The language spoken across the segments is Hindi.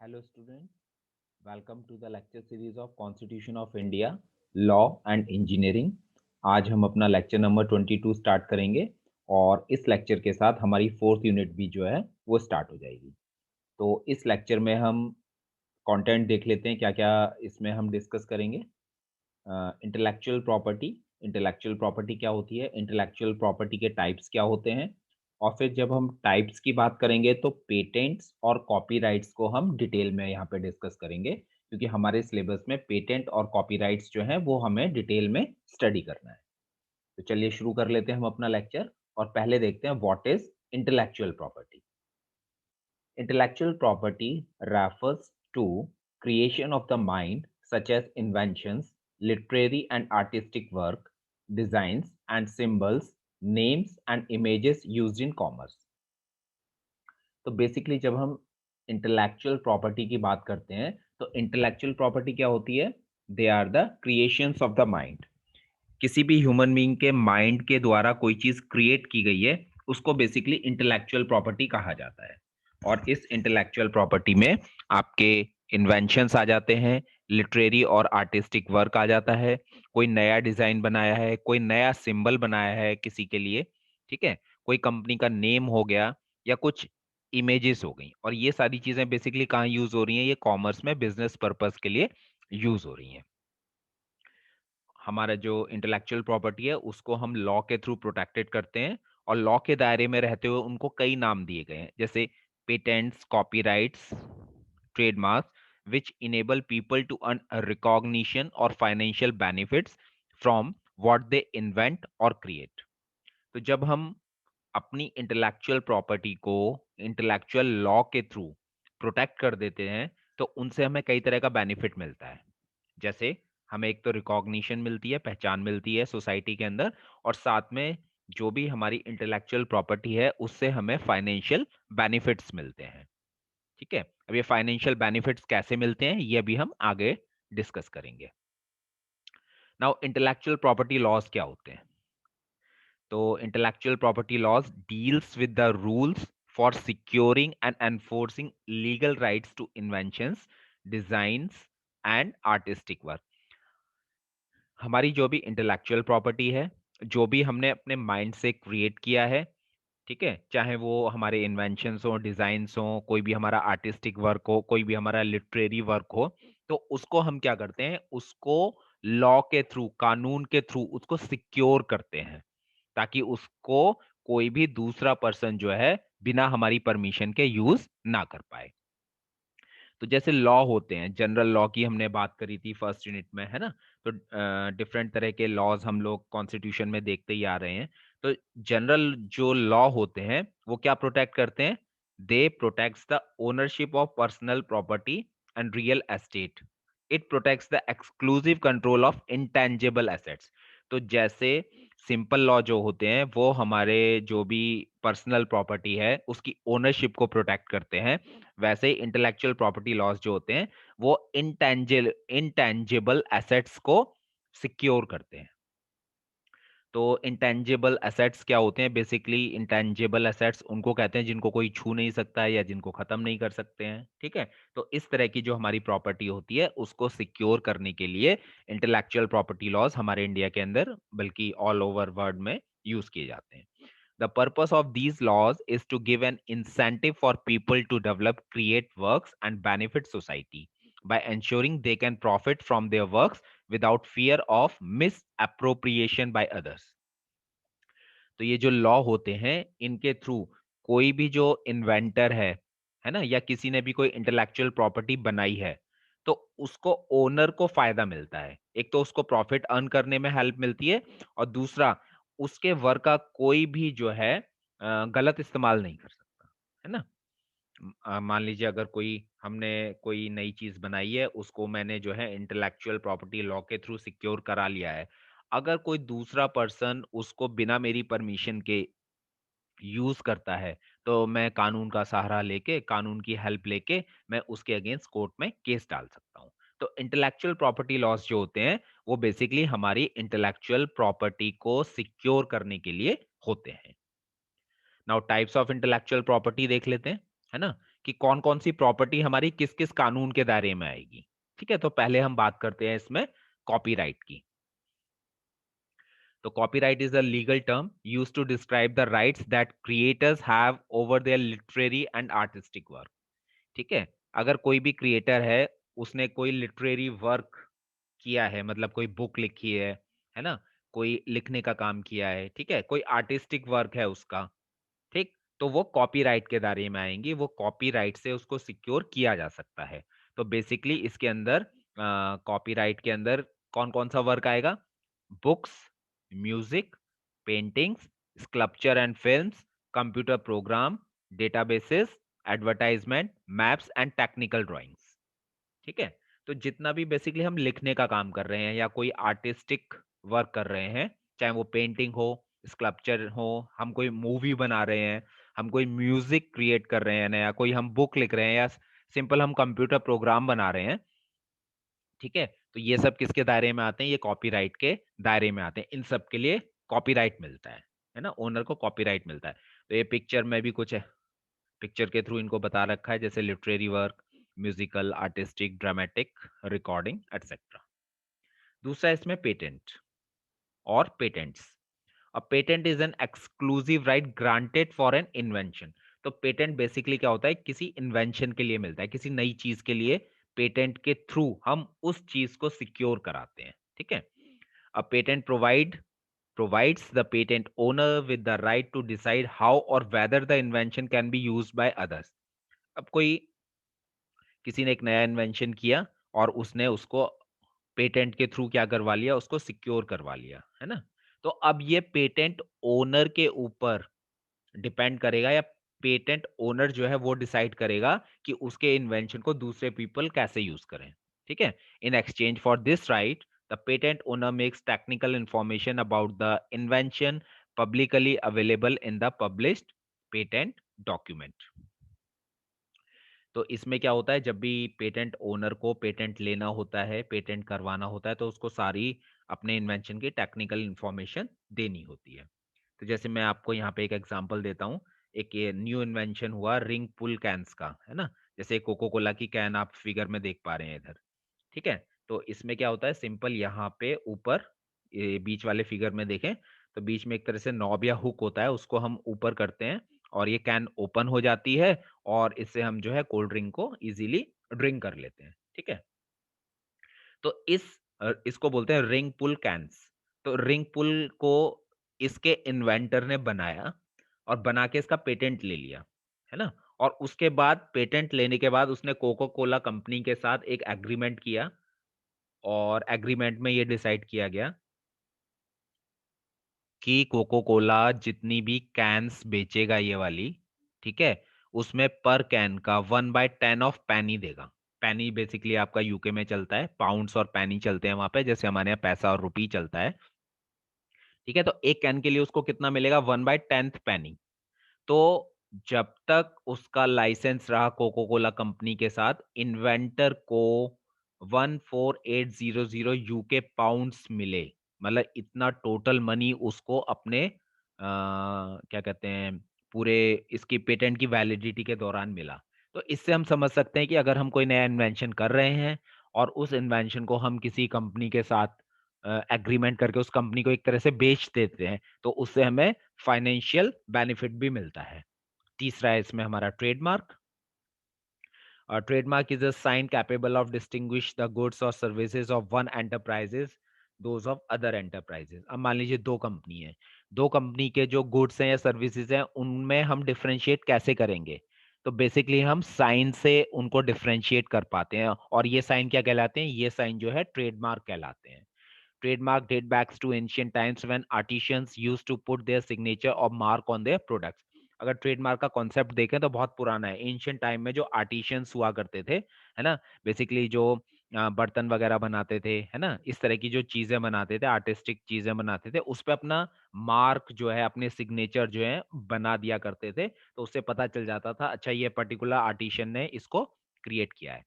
Hello students, welcome to the lecture series of Constitution of India, Law and Engineering। आज हम अपना लेक्चर नंबर 22 स्टार्ट करेंगे और इस लेक्चर के साथ हमारी फोर्थ यूनिट भी जो है वो स्टार्ट हो जाएगी। तो इस लेक्चर में हम कंटेंट देख लेते हैं क्या क्या इसमें हम डिस्कस करेंगे। इंटेलेक्चुअल प्रॉपर्टी, इंटेलेक्चुअल प्रॉपर्टी क्या होती है, इंटेलेक्चुअल प्रॉपर्टी के टाइप्स क्या होते हैं, और फिर जब हम टाइप्स की बात करेंगे तो पेटेंट्स और कॉपीराइट्स को हम डिटेल में यहाँ पे डिस्कस करेंगे, क्योंकि हमारे सिलेबस में पेटेंट और कॉपीराइट्स जो है वो हमें डिटेल में स्टडी करना है। तो चलिए शुरू कर लेते हैं हम अपना लेक्चर और पहले देखते हैं what is intellectual property. Intellectual property refers to creation of the mind, such as inventions, literary and artistic work, designs and symbols, names and images used in commerce। तो बेसिकली जब हम इंटेलेक्चुअल प्रॉपर्टी की बात करते हैं तो इंटेलेक्चुअल प्रॉपर्टी क्या होती है? They are the creations of the mind. किसी भी ह्यूमन बीइंग के माइंड के द्वारा कोई चीज क्रिएट की गई है उसको बेसिकली इंटेलेक्चुअल प्रॉपर्टी कहा जाता है। और इस इंटेलेक्चुअल प्रॉपर्टी में आपके इन्वेंशंस आ जाते हैं, लिटरेरी और आर्टिस्टिक वर्क आ जाता है, कोई नया डिजाइन बनाया है, कोई नया सिंबल बनाया है किसी के लिए, ठीक है, कोई कंपनी का नेम हो गया या कुछ इमेजेस हो गई। और ये सारी चीजें बेसिकली कहाँ यूज हो रही हैं? ये कॉमर्स में बिजनेस पर्पस के लिए यूज हो रही हैं। हमारा जो इंटेलेक्चुअल प्रॉपर्टी है उसको हम लॉ के थ्रू प्रोटेक्टेड करते हैं और लॉ के दायरे में रहते हुए उनको कई नाम दिए गए हैं, जैसे patents, copyrights, trademarks, which enable people to earn a recognition or financial benefits from what they invent or create। तो जब हम अपनी इंटेलेक्चुअल प्रॉपर्टी को इंटेलेक्चुअल लॉ के थ्रू प्रोटेक्ट कर देते हैं तो उनसे हमें कई तरह का बेनिफिट मिलता है। जैसे हमें एक तो रिकॉग्निशन मिलती है, पहचान मिलती है सोसाइटी के अंदर, और साथ में जो भी हमारी इंटेलेक्चुअल प्रॉपर्टी है उससे हमें फाइनेंशियल बेनिफिट्स मिलते हैं। ठीक है, अब ये फाइनेंशियल बेनिफिट्स कैसे मिलते हैं ये अभी हम आगे डिस्कस करेंगे। नाउ इंटेलेक्चुअल प्रॉपर्टी लॉज क्या होते हैं? तो intellectual property laws deals with the rules for securing and enforcing legal rights to inventions, designs and artistic work. हमारी जो भी इंटेलेक्चुअल प्रॉपर्टी है, जो भी हमने अपने माइंड से क्रिएट किया है, ठीक है, चाहे वो हमारे इन्वेंशंस हो, डिजाइन्स हो, कोई भी हमारा आर्टिस्टिक वर्क हो, कोई भी हमारा लिटरेरी वर्क हो, तो उसको हम क्या करते हैं? उसको लॉ के थ्रू, कानून के थ्रू उसको सिक्योर करते हैं, ताकि उसको कोई भी दूसरा पर्सन जो है बिना हमारी परमिशन के यूज ना कर पाए। तो जैसे लॉ होते हैं, जनरल लॉ की हमने बात करी थी फर्स्ट यूनिट में, है ना? तो डिफरेंट तरह के लॉज हम लोग कॉन्स्टिट्यूशन में देखते ही आ रहे हैं। तो जनरल जो लॉ होते हैं वो क्या प्रोटेक्ट करते हैं? They protects the ownership of personal property and real estate. It protects the exclusive control of intangible assets. तो जैसे सिंपल लॉ जो होते हैं वो हमारे जो भी पर्सनल प्रॉपर्टी है उसकी ओनरशिप को प्रोटेक्ट करते हैं, वैसे ही इंटेलेक्चुअल प्रॉपर्टी लॉज जो होते हैं वो इंटेंजिबल एसेट्स को सिक्योर करते हैं। तो इंटेंजिबल एसेट्स क्या होते हैं? बेसिकली इंटेंजिबल एसेट्स उनको कहते हैं जिनको कोई छू नहीं सकता है या जिनको खत्म नहीं कर सकते हैं। ठीक है, तो इस तरह की जो हमारी प्रॉपर्टी होती है उसको सिक्योर करने के लिए इंटेलेक्चुअल प्रॉपर्टी लॉज हमारे इंडिया के अंदर बल्कि ऑल ओवर वर्ल्ड में यूज किए जाते हैं। The purpose of these laws is to give an incentive for people to develop, create works, and benefit society by ensuring they can profit from their works without fear of misappropriation by others। तो ये जो लॉ होते हैं इनके थ्रू कोई भी जो इन्वेंटर है ना, या किसी ने भी कोई इंटेलेक्चुअल प्रॉपर्टी बनाई है तो उसको ओनर को फायदा मिलता है। एक तो उसको प्रॉफिट अर्न करने में हेल्प मिलती है और दूसरा उसके वर्क का कोई भी जो है गलत इस्तेमाल नहीं कर सकता, है ना? मान लीजिए अगर कोई हमने कोई नई चीज बनाई है उसको मैंने जो है इंटेलेक्चुअल प्रॉपर्टी लॉ के थ्रू सिक्योर करा लिया है, अगर कोई दूसरा पर्सन उसको बिना मेरी परमिशन के यूज करता है तो मैं कानून का सहारा लेके, कानून की हेल्प लेके मैं उसके अगेंस्ट कोर्ट में केस डाल सकता हूँ। तो इंटेलेक्चुअल प्रॉपर्टी लॉस जो होते हैं वो बेसिकली हमारी इंटेलेक्चुअल प्रॉपर्टी को सिक्योर करने के लिए होते हैं। Now types of intellectual property देख लेते हैं, है ना, कि कौन कौन सी प्रॉपर्टी हमारी किस किस कानून के दायरे में आएगी। ठीक है, तो पहले हम बात करते हैं इसमें कॉपीराइट की। तो copyright is a legal term used to describe the rights that creators have over their literary and artistic work. ठीक है, अगर कोई भी क्रिएटर है, उसने कोई लिटरेरी वर्क किया है, मतलब कोई बुक लिखी है ना, कोई लिखने का काम किया है, ठीक है, कोई आर्टिस्टिक वर्क है उसका, ठीक, तो वो कॉपीराइट के दायरे में आएंगी, वो कॉपीराइट से उसको सिक्योर किया जा सकता है। तो बेसिकली इसके अंदर कॉपीराइट के अंदर कौन कौन सा वर्क आएगा? Books, music, paintings, sculpture and films, computer program, databases, advertisement, maps and technical drawings. ठीक है, तो जितना भी बेसिकली हम लिखने का काम कर रहे हैं या कोई आर्टिस्टिक वर्क कर रहे हैं, चाहे वो पेंटिंग हो, स्कल्पचर हो, हम कोई मूवी बना रहे हैं, हम कोई म्यूजिक क्रिएट कर रहे हैं नया, कोई हम बुक लिख रहे हैं, या सिंपल हम कंप्यूटर प्रोग्राम बना रहे हैं, ठीक है, तो ये सब किसके दायरे में आते हैं? ये कॉपीराइट के दायरे में आते हैं। इन सब के लिए कॉपीराइट मिलता है ना, ओनर को कॉपीराइट मिलता है। तो ये पिक्चर में भी कुछ है, पिक्चर के थ्रू इनको बता रखा है, जैसे literary work, musical, artistic, dramatic, recording etcetera. दूसरा इसमें पेटेंट और patents. A patent is an exclusive right granted for an invention. तो पेटेंट बेसिकली क्या होता है? किसी इन्वेंशन के लिए मिलता है, किसी नई चीज के लिए पेटेंट के थ्रू हम उस चीज को सिक्योर कराते हैं। ठीक है, a patent provides the patent owner with the right to decide how or whether the invention can be used by others। अब कोई, किसी ने एक नया इन्वेंशन किया और उसने उसको पेटेंट के थ्रू क्या करवा लिया? उसको सिक्योर करवा लिया, है ना। तो अब ये पेटेंट ओनर के ऊपर डिपेंड करेगा, या पेटेंट ओनर जो है वो डिसाइड करेगा कि उसके इन्वेंशन को दूसरे पीपल कैसे यूज करें। ठीक है, in exchange for this right the patent owner makes technical information about the invention publicly available in the published patent document. तो इसमें क्या होता है? जब भी पेटेंट ओनर को पेटेंट लेना होता है, पेटेंट करवाना होता है, तो उसको सारी अपने इन्वेंशन की टेक्निकल इंफॉर्मेशन देनी होती है। तो जैसे मैं आपको यहाँ पे एक एग्जांपल देता हूँ। एक ये न्यू इन्वेंशन हुआ रिंग पुल कैंस का, है ना। जैसे कोको कोला की कैन आप फिगर में देख पा रहे हैं इधर। ठीक है, तो इसमें क्या होता है? सिंपल यहाँ पे ऊपर ये बीच वाले फिगर में देखें, तो बीच में एक तरह से नॉब या हुक होता है, उसको हम ऊपर करते हैं और ये कैन ओपन हो जाती है, और इससे हम जो है कोल्ड ड्रिंक को इजीली ड्रिंक कर लेते हैं। ठीक है, तो इसको बोलते हैं रिंग पुल कैंस। तो रिंग पुल को इसके इन्वेंटर ने बनाया और बना के इसका पेटेंट ले लिया, है ना। और उसके बाद पेटेंट लेने के बाद उसने कोको कोला कंपनी के साथ एक एग्रीमेंट किया, और एग्रीमेंट में ये डिसाइड किया गया कि कोको कोला जितनी भी कैन्स बेचेगा ये वाली, ठीक है, उसमें पर कैन का 1/10 ऑफ पैनी देगा। पैनी बेसिकली आपका यूके में चलता है, पाउंड्स और पैनी चलते हैं वहां पे, जैसे हमारे यहाँ पैसा और रुपी चलता है। ठीक है, तो एक कैन के लिए उसको कितना मिलेगा? 1/10 पैनी। तो जब तक उसका लाइसेंस रहा कोको कोला कंपनी के साथ, इन्वेंटर को 14800 यूके पाउंड्स मिले। मतलब इतना टोटल मनी उसको अपने क्या कहते हैं, पूरे इसकी पेटेंट की वैलिडिटी के दौरान मिला। तो इससे हम समझ सकते हैं कि अगर हम कोई नया इन्वेंशन कर रहे हैं और उस इन्वेंशन को हम किसी कंपनी के साथ एग्रीमेंट करके उस कंपनी को एक तरह से बेच देते हैं, तो उससे हमें फाइनेंशियल बेनिफिट भी मिलता है। तीसरा है इसमें हमारा trademark. Trademark is a sign capable of distinguish the goods or services of one enterprises those of other enterprises। अब मान लीजिए दो कंपनी है, दो कंपनी के जो गुड्स हैं या सर्विसेज हैं उनमें हम डिफरेंशिएट कैसे करेंगे? तो बेसिकली हम साइन से उनको डिफरेंशिएट कर पाते हैं, और ये साइन क्या कहलाते हैं? ये साइन जो है ट्रेडमार्क कहलाते हैं। Trademark date backs to ancient times when artisans used to put their signature or mark on their products। अगर ट्रेडमार्क का कॉन्सेप्ट देखें तो बहुत पुराना है। एंशियंट टाइम में जो आर्टिशियंस हुआ करते थे, है ना, बेसिकली जो बर्तन वगैरह बनाते थे, है ना, इस तरह की जो चीजें बनाते थे, आर्टिस्टिक चीजें बनाते थे, उस पे अपना मार्क जो है, अपने सिग्नेचर जो है बना दिया करते थे। तो उससे पता चल जाता था, अच्छा ये पर्टिकुलर आर्टिशियन ने इसको क्रिएट किया है।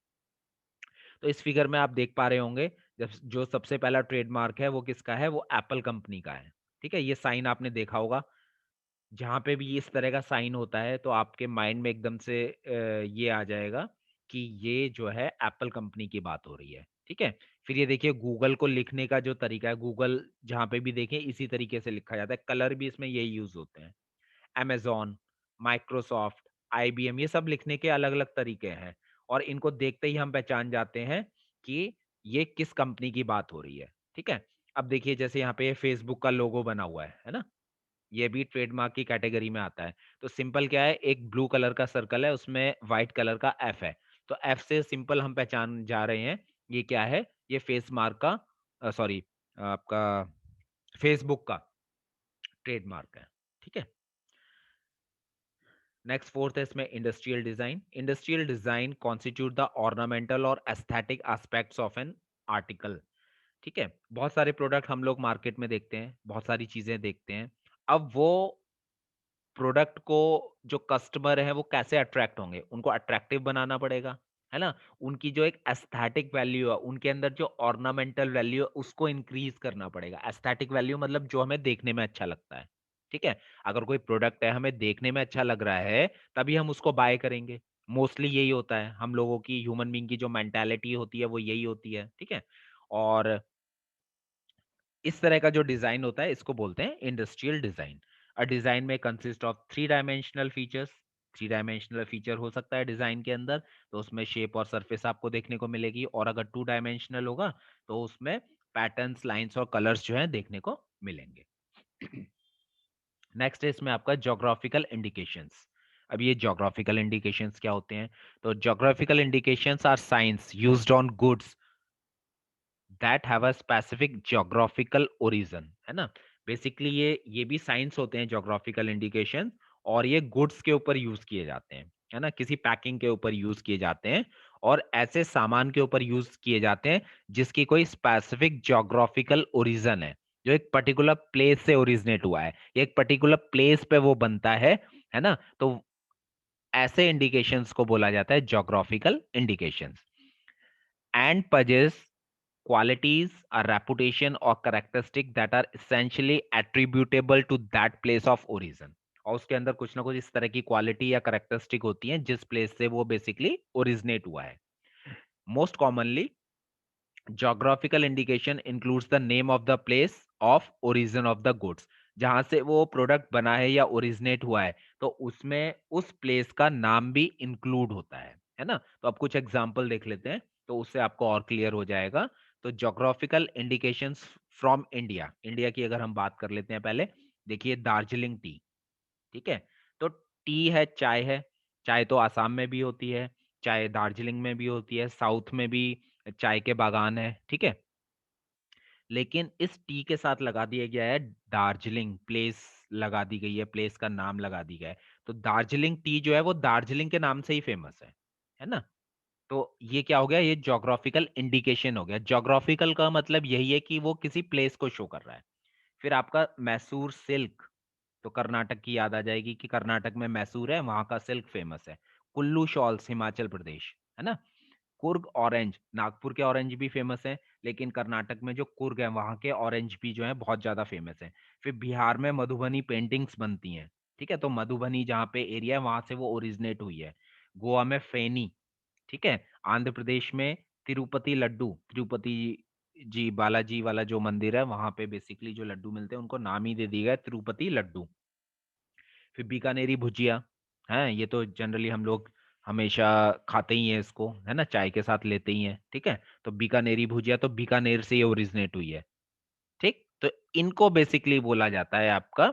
तो इस फिगर में आप देख पा रहे होंगे, जब जो सबसे पहला ट्रेडमार्क है वो किसका है? वो एप्पल कंपनी का है। ठीक है, ये साइन आपने देखा होगा। जहाँ पे भी इस तरह का साइन होता है तो आपके माइंड में एकदम से ये आ जाएगा कि ये जो है एप्पल कंपनी की बात हो रही है, ठीक है। फिर ये देखिए गूगल को लिखने का जो तरीका है, गूगल जहाँ पे भी देखें इसी तरीके से लिखा जाता है, कलर भी इसमें यही यूज होते हैं। अमेज़न, माइक्रोसॉफ्ट, आईबीएम, ये सब लिखने के अलग-अलग तरीके हैं और इनको देखते ही हम पहचान जाते हैं कि ये किस कंपनी की बात हो रही है, ठीक है। अब देखिए जैसे यहाँ पे फेसबुक का लोगो बना हुआ है ना? ये भी ट्रेडमार्क की कैटेगरी में आता है। तो सिंपल क्या है, एक ब्लू कलर का सर्कल है, उसमें व्हाइट कलर का एफ है। तो एफ से सिंपल हम पहचान जा रहे हैं, ये क्या है? ये फेस मार्क का सॉरी आपका फेसबुक का ट्रेडमार्क है, ठीक है। नेक्स्ट फोर्थ है इसमें industrial design. Industrial design constitute the ornamental or aesthetic aspects of an article, ठीक है। बहुत सारे प्रोडक्ट हम लोग मार्केट में देखते हैं, बहुत सारी चीजें देखते हैं। अब वो प्रोडक्ट को जो कस्टमर है वो कैसे अट्रैक्ट होंगे, उनको अट्रैक्टिव बनाना पड़ेगा, है ना। उनकी जो एक एस्थेटिक वैल्यू है, उनके अंदर जो ऑर्नामेंटल वैल्यू है उसको इंक्रीज करना पड़ेगा। एस्थेटिक वैल्यू मतलब जो हमें देखने में अच्छा लगता है, ठीक है। अगर कोई प्रोडक्ट है हमें देखने में अच्छा लग रहा है तभी हम उसको बाय करेंगे। मोस्टली यही होता है, हम लोगों की ह्यूमन बीइंग की जो मेंटालिटी होती है वो यही होती है, ठीक है। और इस तरह का जो डिजाइन होता है इसको बोलते हैं इंडस्ट्रियल डिजाइन। अ डिजाइन में consist of three dimensional features. Three dimensional feature हो सकता है डिजाइन के अंदर, तो उसमें शेप और सरफेस आपको देखने को मिलेगी। और अगर टू डायमेंशनल होगा तो उसमें पैटर्न्स, लाइंस और कलर्स जो है देखने को मिलेंगे। नेक्स्ट है इसमें आपका ज्योग्राफिकल इंडिकेशंस। अब ये ज्योग्राफिकल इंडिकेशंस क्या होते हैं? तो geographical indications are signs used on goods that have a specific geographical origin, है ना। बेसिकली ये भी साइंस होते हैं ज्योग्राफिकल इंडिकेशन, और ये गुड्स के ऊपर यूज किए जाते हैं, है ना, किसी पैकिंग के ऊपर यूज किए जाते हैं और ऐसे सामान के ऊपर यूज किए जाते हैं जिसकी कोई स्पेसिफिक ज्योग्राफिकल ओरिजिन है, जो एक पर्टिकुलर प्लेस से ओरिजिनेट हुआ है, एक पर्टिकुलर प्लेस पे वो बनता है ना। तो ऐसे इंडिकेशंस को बोला जाता है geographical indications. And possess qualities, a reputation or characteristic that are essentially attributable to that place of origin। और उसके अंदर कुछ ना कुछ इस तरह की क्वालिटी या करेक्टरिस्टिक होती हैं जिस प्लेस से वो बेसिकली ओरिजिनेट हुआ है। Most commonly geographical indication includes the name of the place of origin of the goods। जहां से वो प्रोडक्ट बना है या ओरिजिनेट हुआ है तो उसमें उस प्लेस का नाम भी इंक्लूड होता है ना। तो अब कुछ एग्जांपल देख लेते हैं तो उससे आपको और क्लियर हो जाएगा। तो geographical indications from India, India की अगर हम बात कर लेते हैं पहले, देखिए दार्जिलिंग टी, ठीक है। तो टी है, चाय है। चाय तो आसाम में भी होती है, चाय दार्जिलिंग में भी होती है, साउथ में भी चाय के बागान है, ठीक है। लेकिन इस टी के साथ लगा दिया गया है दार्जिलिंग प्लेस, लगा दी गई है, प्लेस का नाम लगा दी गया है। तो दार्जिलिंग टी जो है वो दार्जिलिंग के नाम से ही फेमस है ना। तो ये क्या हो गया, ये ज्योग्राफिकल इंडिकेशन हो गया। ज्योग्राफिकल का मतलब यही है कि वो किसी प्लेस को शो कर रहा है। फिर आपका मैसूर सिल्क, तो कर्नाटक की याद आ जाएगी कि कर्नाटक में मैसूर है, वहां का सिल्क फेमस है। कुल्लू शॉल्स हिमाचल प्रदेश, है ना। कुर्ग ऑरेंज, नागपुर के ऑरेंज भी फेमस है, लेकिन कर्नाटक में जो कुर्ग है वहां के ऑरेंज भी जो है बहुत ज्यादा फेमस है। फिर बिहार में मधुबनी पेंटिंग्स बनती हैं, ठीक है। तो मधुबनी जहाँ पे एरिया है वहां से वो ओरिजिनेट हुई है। गोवा में फेनी, ठीक है। आंध्र प्रदेश में तिरुपति लड्डू, तिरुपति जी बालाजी वाला जो मंदिर है वहां पे बेसिकली जो लड्डू मिलते हैं उनको नाम ही दे दिया गया है तिरुपति लड्डू। फिर बीकानेरी भुजिया है, ये तो जनरली हम लोग हमेशा खाते ही हैं इसको, है ना, चाय के साथ लेते ही हैं, ठीक है। तो बीकानेरी भुजिया तो बीकानेर से ये ओरिजिनेट हुई है, ठीक। तो इनको बेसिकली बोला जाता है आपका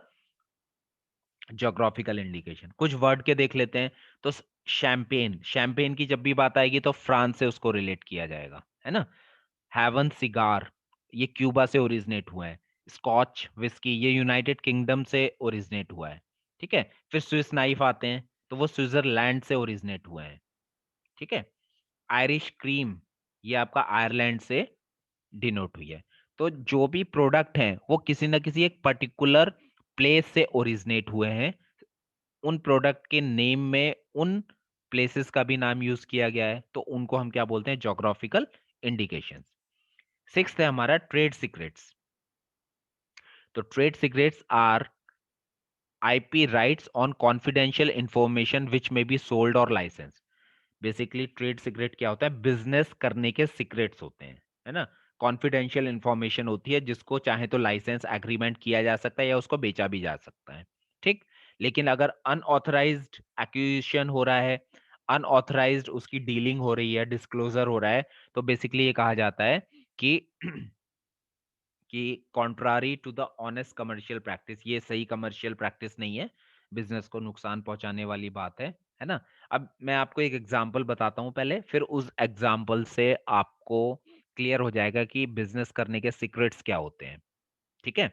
ज्योग्राफिकल इंडिकेशन। कुछ वर्ड के देख लेते हैं। तो शैंपेन, शैंपेन की जब भी बात आएगी तो फ्रांस से उसको रिलेट किया जाएगा, है ना। हैवन सिगार, ये क्यूबा से ओरिजिनेट हुआ है। स्कॉच विस्की, ये यूनाइटेड किंगडम से ओरिजिनेट हुआ है, ठीक है। फिर स्विस नाइफ आते हैं तो वो स्विट्जरलैंड से ओरिजिनेट हुए हैं, ठीक है। आयरिश क्रीम, ये आपका आयरलैंड से डिनोट हुई है। तो जो भी प्रोडक्ट हैं वो किसी ना किसी एक पर्टिकुलर प्लेस से ओरिजिनेट हुए हैं। उन प्रोडक्ट के नेम में उन प्लेसेस का भी नाम यूज किया गया है, तो उनको हम क्या बोलते हैं, ज्योग्राफिकल इंडिकेशंस। सिक्स्थ है हमारा ट्रेड सीक्रेट्स। तो trade secrets are IP rights on confidential information which may be sold or licensed. Basically trade secret क्या होता है? बिजनेस करने के सीक्रेट्स होते हैं, है ना? कॉन्फिडेंशियल इंफॉर्मेशन होती है जिसको चाहे तो लाइसेंस एग्रीमेंट किया जा सकता है या उसको बेचा भी जा सकता है, ठीक? लेकिन अगर अनऑथराइज्ड एक्विजिशन हो रहा है, अनऑथराइज्ड उसकी डीलिंग हो रही है, डिस्क्लोजर हो रहा है, तो बेसिकली ये कहा जाता है कि कि contrary to the honest commercial practice, ये सही कमर्शियल प्रैक्टिस नहीं है, बिजनेस को नुकसान पहुंचाने वाली बात है ना? अब मैं आपको एक एग्जांपल बताता हूं पहले, फिर उस एग्जांपल से आपको क्लियर हो जाएगा कि बिजनेस करने के सीक्रेट्स क्या होते हैं, ठीक है?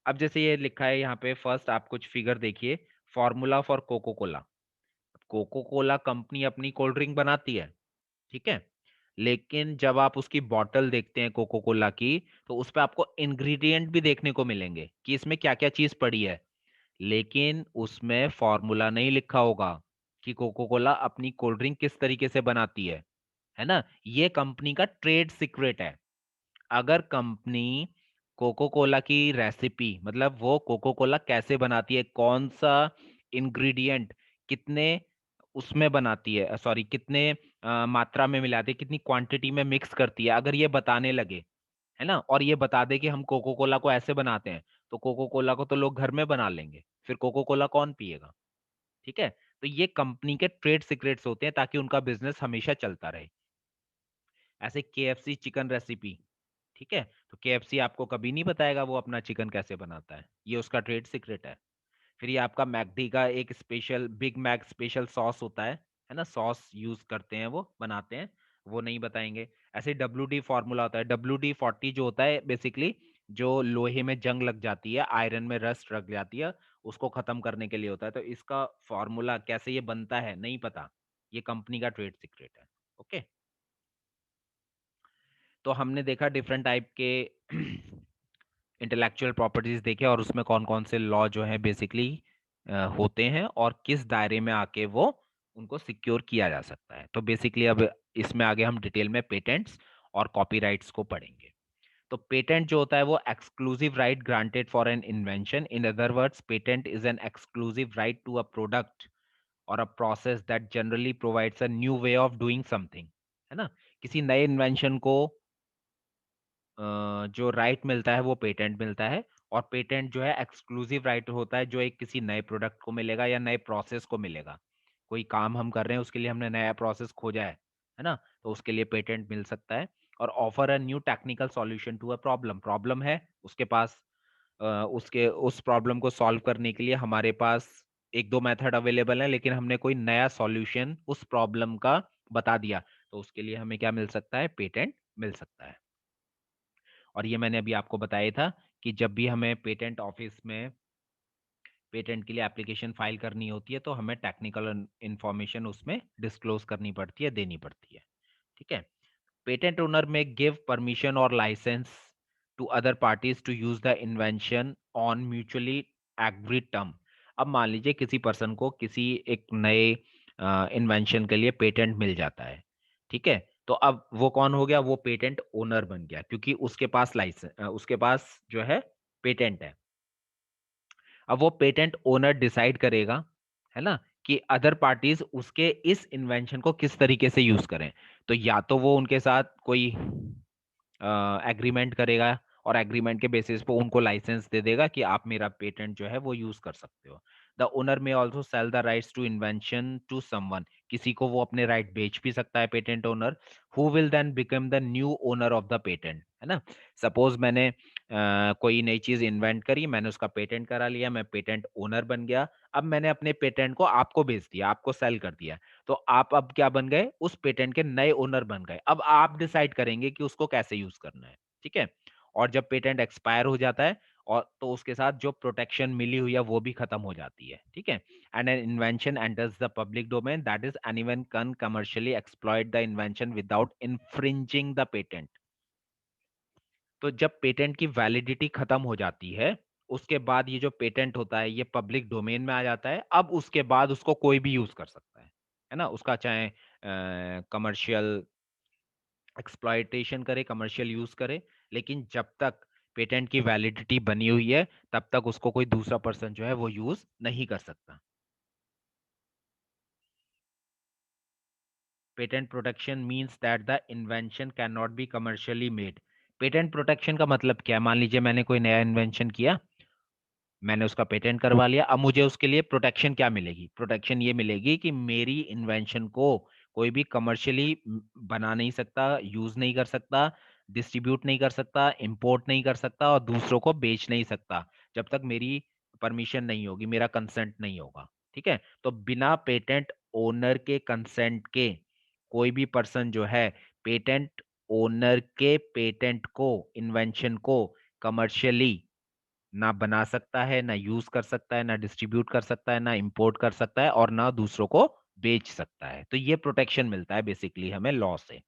अब जैसे ये लिखा है यहाँ पे, फर्स्ट आप कुछ फिगर देखिए, formula for Coca Cola. Coca Cola company अपनी कोल्ड ड्रिंक बनाती है, ठीक है? लेकिन जब आप उसकी बॉटल देखते हैं कोको कोला की, तो उस पे आपको इंग्रेडिएंट भी देखने को मिलेंगे कि इसमें क्या-क्या चीज पड़ी है। लेकिन उसमें फॉर्मूला नहीं लिखा होगा कि कोको कोला अपनी कोल्ड ड्रिंक किस तरीके से बनाती है ना? ये कंपनी का ट्रेड सीक्रेट है। अगर कंपनी कोको कोला की रेसिपी, मतलब वो कोको कोला कैसे बनाती है, कौन सा इंग्रेडिएंट कितने उसमें बनाती है, सॉरी कितने मात्रा में मिलाती है, कितनी क्वांटिटी में मिक्स करती है, अगर ये बताने लगे, है ना, और ये बता दे कि हम कोको कोला को ऐसे बनाते हैं, तो कोको कोला को तो लोग घर में बना लेंगे, फिर कोको कोला कौन पिएगा? ठीक है? तो ये कंपनी के ट्रेड सीक्रेट्स होते हैं ताकि उनका बिजनेस हमेशा चलता रहे। ऐसे केएफसी चिकन रेसिपी, ठीक है? तो केएफसी आपको कभी नहीं बताएगा वो अपना चिकन कैसे बनाता है, ये उसका ट्रेड सीक्रेट है। फिर ये आपका मैकडी का एक special Big Mac special sauce होता है ना? सॉस यूज करते हैं, वो बनाते हैं, वो नहीं बताएंगे। ऐसे डब्ल्यू डी फॉर्मूला होता है, WD-40 जो होता है बेसिकली, जो लोहे में जंग लग जाती है, आयरन में रस्ट लग जाती है, उसको खत्म करने के लिए होता है। तो इसका फॉर्मूला कैसे ये बनता है नहीं पता, ये कंपनी का ट्रेड सीक्रेट है। ओके, तो हमने देखा डिफरेंट टाइप के इंटेलेक्चुअल प्रॉपर्टीज देखे और उसमें कौन कौन से लॉ जो है बेसिकली होते हैं और किस दायरे में आके वो उनको सिक्योर किया जा सकता है। तो बेसिकली अब इसमें आगे हम डिटेल में पेटेंट्स और कॉपीराइट्स को पढ़ेंगे। तो पेटेंट जो होता है वो exclusive right granted for an invention, in other words patent is an exclusive right to a product or a process that generally provides a new way of doing something, है ना? किसी नए इन्वेंशन को जो राइट मिलता है वो पेटेंट मिलता है, और पेटेंट जो है एक्सक्लूसिव राइट होता है जो एक किसी नए प्रोडक्ट को मिलेगा या नए प्रोसेस को मिलेगा। कोई काम हम कर रहे हैं उसके लिए हमने नया प्रोसेस खोजा है ना? तो उसके लिए पेटेंट मिल सकता है। और offer a new technical solution to a problem, problem है उसके पास, उसके उस प्रॉब्लम को सॉल्व करने के लिए हमारे पास एक दो मेथड अवेलेबल है, लेकिन हमने कोई नया सॉल्यूशन उस प्रॉब्लम का बता दिया, तो उसके लिए हमें क्या मिल सकता है? पेटेंट मिल सकता है। और ये मैंने अभी आपको बताया था कि जब भी हमें पेटेंट ऑफिस में पेटेंट के लिए एप्लीकेशन फाइल करनी होती है तो हमें टेक्निकल इंफॉर्मेशन उसमें डिस्क्लोज करनी पड़ती है, देनी पड़ती है, ठीक है? Patent owner may give permission और license to other parties to use the invention on mutually agreed term. अब मान लीजिए किसी पर्सन को किसी एक नए इन्वेंशन के लिए पेटेंट मिल जाता है, ठीक है? तो अब वो कौन हो गया? वो पेटेंट ओनर बन गया, क्योंकि उसके पास लाइसेंस, उसके पास जो है पेटेंट है। अब वो पेटेंट ओनर डिसाइड करेगा, है ना, कि अदर पार्टीज उसके इस इन्वेंशन को किस तरीके से यूज करें। तो या तो वो उनके साथ कोई एग्रीमेंट करेगा और एग्रीमेंट के बेसिस पे उनको लाइसेंस दे देगा कि आप मेरा पेटेंट जो है वो यूज कर सकते हो। The owner may also sell the rights to invention to someone, किसी को वो अपने राइट बेच भी सकता है patent owner, who will then become the new owner of the patent, है ना? सपोज मैंने कोई नई चीज इन्वेंट करी, मैंने उसका पेटेंट करा लिया, मैं पेटेंट ओनर बन गया। अब मैंने अपने पेटेंट को आपको बेच दिया, आपको सेल कर दिया, तो आप अब क्या बन गए? उस पेटेंट के नए ओनर बन गए। अब आप डिसाइड करेंगे कि उसको कैसे यूज करना है, ठीक है? और जब पेटेंट एक्सपायर हो जाता है और तो उसके साथ जो प्रोटेक्शन मिली हुई है वो भी खत्म हो जाती है, ठीक है? And an invention enters the public domain, that is anyone can commercially exploit the invention without infringing the patent. तो जब पेटेंट की वैलिडिटी खत्म हो जाती है, उसके बाद ये जो पेटेंट होता है ये पब्लिक डोमेन में आ जाता है। अब उसके बाद उसको कोई भी यूज कर सकता है ना? उसका चाहे कमर्शियल एक्सप्लॉयटेशन करे, कमर्शियल यूज करे, लेकिन जब तक पेटेंट की वैलिडिटी बनी हुई है तब तक उसको कोई दूसरा पर्सन जो है वो यूज नहीं कर सकता। Patent protection means that the invention can not be commercially made. Patent protection का मतलब क्या है? मान लीजिए मैंने कोई नया इन्वेंशन किया, मैंने उसका पेटेंट करवा लिया, अब मुझे उसके लिए प्रोटेक्शन क्या मिलेगी? प्रोटेक्शन ये मिलेगी कि मेरी इन्वेंशन को कोई भी कमर्शियली बना नहीं सकता, यूज नहीं कर सकता, डिस्ट्रीब्यूट नहीं कर सकता, इंपोर्ट नहीं कर सकता और दूसरों को बेच नहीं सकता जब तक मेरी परमिशन नहीं होगी, मेरा कंसेंट नहीं होगा। ठीक है, तो बिना पेटेंट ओनर के कंसेंट के कोई भी पर्सन जो है पेटेंट ओनर के पेटेंट को, इन्वेंशन को कमर्शियली ना बना सकता है, ना यूज कर सकता है, ना डिस्ट्रीब्यूट कर सकता है, ना इंपोर्ट कर सकता है और ना दूसरों को बेच सकता है। तो ये प्रोटेक्शन मिलता है बेसिकली हमें लॉ से।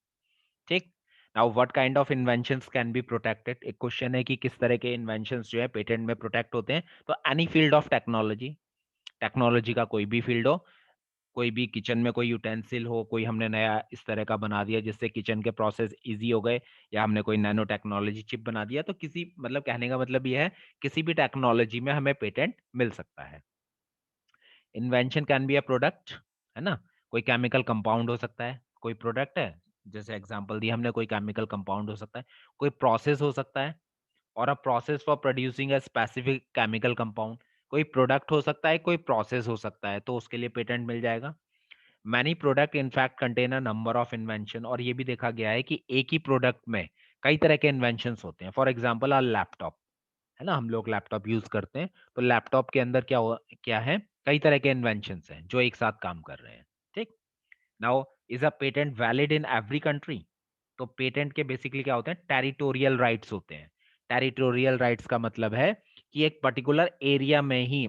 ठीक। Now what kind of inventions can be protected? एक क्वेश्चन है कि किस तरह के इन्वेंशंस जो है पेटेंट में प्रोटेक्ट होते हैं। तो any field of technology, technology का कोई भी फील्ड हो, कोई भी किचन में कोई यूटेंसिल हो, कोई हमने नया इस तरह का बना दिया जिससे किचन के प्रोसेस इजी हो गए, या हमने कोई नैनो टेक्नोलॉजी चिप बना दिया, तो किसी मतलब कहने का मतलब ये है किसी भी टेक्नोलॉजी में हमें पेटेंट मिल सकता है। Invention can be a product, है ना? कोई केमिकल कंपाउंड हो सकता है, कोई प्रोडक्ट है, जैसे एग्जांपल दिया हमने, कोई केमिकल कंपाउंड हो सकता है, कोई प्रोसेस हो सकता है और a process for producing a specific chemical compound, कोई प्रोडक्ट हो सकता है, कोई प्रोसेस हो सकता है, तो उसके लिए पेटेंट मिल जाएगा। Many product in fact contain a number of invention, और ये भी देखा गया है कि एक ही प्रोडक्ट में कई तरह के इन्वेंशन होते हैं। फॉर एग्जाम्पल लैपटॉप, है ना, हम लोग लैपटॉप यूज करते हैं, तो लैपटॉप के अंदर क्या है, कई तरह के इन्वेंशन हैं जो एक साथ काम कर रहे हैं। ठीक। Now is a patent valid in every country? तो पेटेंट के बेसिकली क्या होते हैं? टेरिटोरियल राइट्स होते हैं। टेरिटोरियल राइट्स का मतलब है कि एक पर्टिकुलर एरिया में ही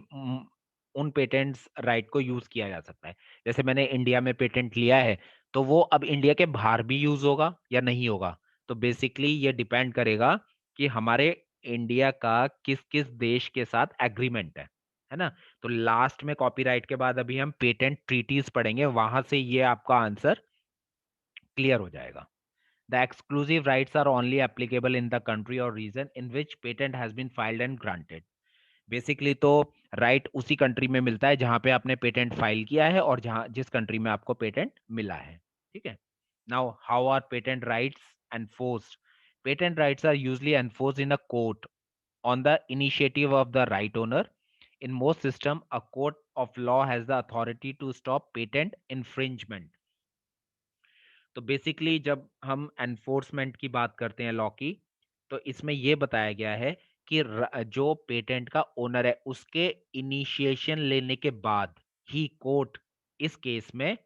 उन पेटेंट्स राइट को यूज किया जा सकता है। जैसे मैंने इंडिया में पेटेंट लिया है, तो वो अब इंडिया के बाहर भी यूज होगा या नहीं होगा? तो बेसिकली ये डिपेंड करेगा कि हमारे इंडिया का किस किस देश के साथ एग्रीमेंट है ना? तो लास्ट में कॉपीराइट के बाद अभी हम पेटेंट ट्रीटीज पढ़ेंगे, वहां से ये आपका आंसर क्लियर हो जाएगा। The exclusive rights are only applicable in the country or region in which patent has been filed and granted. Basically तो राइट उसी कंट्री में मिलता है जहां पे आपने पेटेंट फाइल किया है और जहां जिस कंट्री में आपको पेटेंट मिला है। ठीक है। Now how are patent rights enforced? Patent rights are usually enforced in a court on the initiative of the right owner. In most system, a court of law has the authority to stop patent infringement. तो बेसिकली जब हम एनफोर्समेंट की बात करते हैं लॉ की, तो इसमें यह बताया गया है कि जो पेटेंट का ओनर है उसके इनिशिएशन लेने के बाद ही कोर्ट इस केस में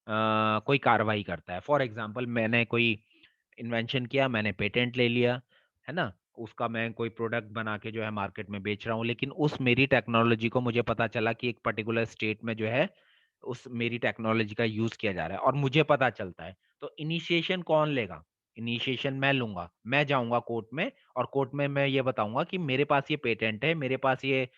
कोई कार्रवाई करता है। फॉर एग्जांपल मैंने कोई इन्वेंशन किया, मैंने पेटेंट ले लिया, है ना, उसका मैं कोई प्रोडक्ट बना के जो है मार्केट में बेच रहा हूँ, लेकिन उस मेरी टेक्नोलॉजी को मुझे पता चला कि एक पर्टिकुलर स्टेट में जो है उस मेरी टेक्नोलॉजी का यूज किया जा रहा है और मुझे पता चलता है, तो इनिशिएशन कौन लेगा? इनिशिएशन मैं लूंगा, मैं जाऊंगा कोर्ट में और कोर्ट में मैं ये बताऊंगा कि मेरे पास ये पेटेंट है, मेरे पास ये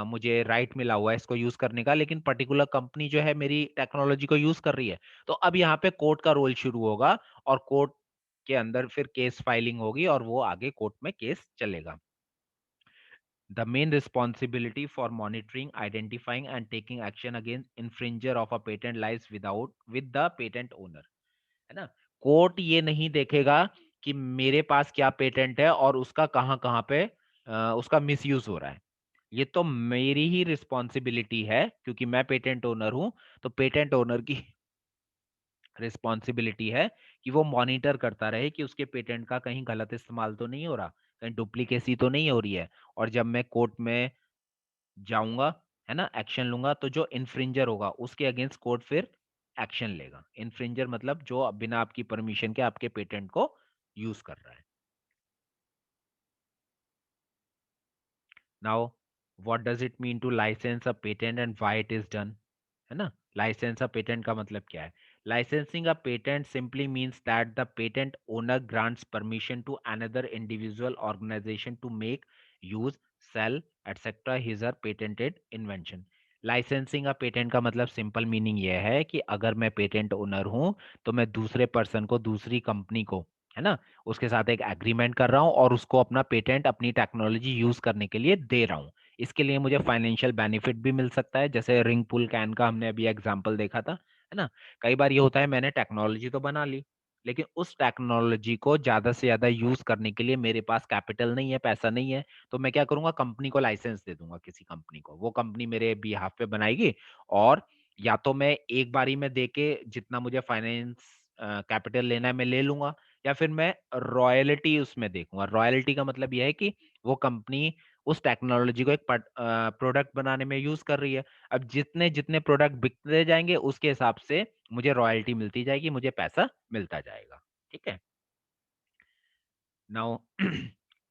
मुझे राइट मिला हुआ है इसको यूज करने का, लेकिन पर्टिकुलर कंपनी जो है मेरी टेक्नोलॉजी को यूज कर रही है। तो अब यहाँ पे कोर्ट का रोल शुरू होगा और कोर्ट के अंदर फिर केस फाइलिंग होगी और वो आगे कोर्ट में केस चलेगा। The main responsibility for monitoring, identifying and taking action against infringer of a patent lies with the patent owner, है ना? कोर्ट ये नहीं देखेगा कि मेरे पास क्या पेटेंट है और उसका कहाँ कहाँ पे उसका मिसयूज हो रहा है। ये तो मेरी ही रिस्पॉन्सिबिलिटी है क्योंकि मैं पेटेंट ओनर हूं। तो पेटेंट ओनर की रिस्पॉन्सिबिलिटी है कि वो मॉनिटर करता रहे कि उसके पेटेंट का कहीं गलत इस्तेमाल तो नहीं हो रहा, कहीं डुप्लीकेसी तो नहीं हो रही है। और जब मैं कोर्ट में जाऊंगा, है ना, एक्शन लूंगा, तो जो इन्फ्रिंजर होगा उसके अगेंस्ट कोर्ट फिर एक्शन लेगा। इन्फ्रिंजर मतलब जो बिना आपकी परमिशन के आपके पेटेंट को यूज कर रहा है। Now what does it mean to license a patent and why it is done? है ना, लाइसेंस अ पेटेंट का मतलब क्या है? Licensing a patent simply means that the patent owner grants permission to another individual organization to make, use, sell etcetera his or patented invention. Licensing a patent का मतलब सिंपल मीनिंग यह है कि अगर मैं पेटेंट ओनर हूं तो मैं दूसरे पर्सन को, दूसरी कंपनी को, है ना, उसके साथ एक एग्रीमेंट कर रहा हूँ और उसको अपना पेटेंट अपनी टेक्नोलॉजी यूज करने के लिए दे रहा हूँ। इसके लिए मुझे फाइनेंशियल बेनिफिट भी मिल सकता है, जैसे रिंग पुल कैन का हमने अभी एग्जांपल देखा था, है ना। कई बार ये होता है मैंने टेक्नोलॉजी तो बना ली, लेकिन उस टेक्नोलॉजी को ज्यादा से ज्यादा यूज करने के लिए मेरे पास कैपिटल नहीं है, पैसा नहीं है, तो मैं क्या करूंगा, कंपनी को लाइसेंस दे दूंगा, किसी कंपनी को, वो कंपनी मेरे बिहाफ पे बनाएगी, और या तो मैं एक बारी में दे के जितना मुझे फाइनेंस कैपिटल लेना है मैं ले लूंगा, या फिर मैं रॉयल्टी उसमें देखूंगा। रॉयल्टी का मतलब यह है कि वो कंपनी उस टेक्नोलॉजी को एक प्रोडक्ट बनाने में यूज कर रही है। अब जितने जितने प्रोडक्ट बिकते जाएंगे उसके हिसाब से मुझे रॉयल्टी मिलती जाएगी, मुझे पैसा मिलता जाएगा। ठीक है। Now